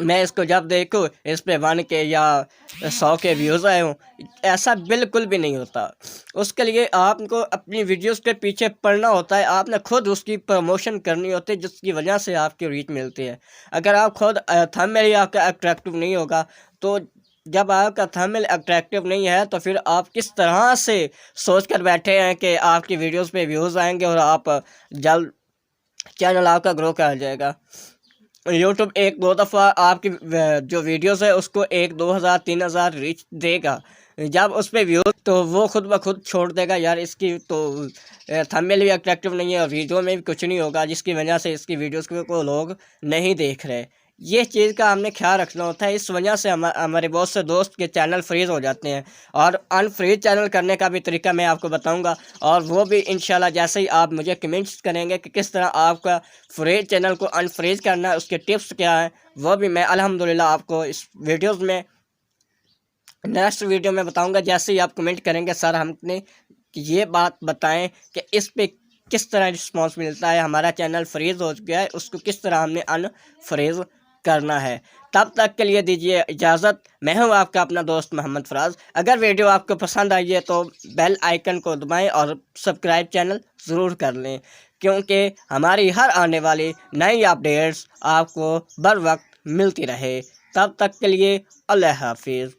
मैं इसको जब देखूँ इस पे 1 के या 100 के व्यूज़ आए हों, ऐसा बिल्कुल भी नहीं होता। उसके लिए आपको अपनी वीडियोस के पीछे पड़ना होता है, आपने खुद उसकी प्रमोशन करनी होती है, जिसकी वजह से आपकी रीच मिलती है। अगर आप खुद थंबनेल ही आपका अट्रैक्टिव नहीं होगा, तो जब आपका थंबनेल अट्रैक्टिव नहीं है तो फिर आप किस तरह से सोच कर बैठे हैं कि आपकी वीडियोस पे व्यूज़ आएंगे और आप जल्द चैनल आपका ग्रो कर जाएगा। यूट्यूब एक दो दफ़ा आपकी जो वीडियोस है उसको 1-2 हज़ार 3 हज़ार रीच देगा। जब उस पर व्यू तो वो खुद ब खुद छोड़ देगा, यार इसकी तो थंबनेल भी अट्रैक्टिव नहीं है और वीडियो में भी कुछ नहीं होगा, जिसकी वजह से इसकी वीडियोस को लोग नहीं देख रहे। ये चीज़ का हमने ख्याल रखना होता है। इस वजह से हमारे बहुत से दोस्त के चैनल फ्रीज़ हो जाते हैं, और अनफ्रीज चैनल करने का भी तरीका मैं आपको बताऊंगा, और वो भी इंशाल्लाह जैसे ही आप मुझे कमेंट्स करेंगे कि किस तरह आपका फ्रीज चैनल को अनफ्रीज करना है, उसके टिप्स क्या हैं, वो भी मैं अल्हम्दुलिल्लाह आपको इस वीडियोज़ में नेक्स्ट वीडियो में बताऊंगा। जैसे ही आप कमेंट करेंगे सर हमने ये बात बताएं कि इस पे किस तरह रिस्पांस मिलता है, हमारा चैनल फ्रीज हो गया है, उसको किस तरह हमने अनफ्रीज करना है। तब तक के लिए दीजिए इजाज़त। मैं हूं आपका अपना दोस्त मोहम्मद फराज। अगर वीडियो आपको पसंद आई है तो बेल आइकन को दबाएं और सब्सक्राइब चैनल ज़रूर कर लें, क्योंकि हमारी हर आने वाली नई अपडेट्स आपको बर वक्त मिलती रहे। तब तक के लिए अल्लाह हाफिज़।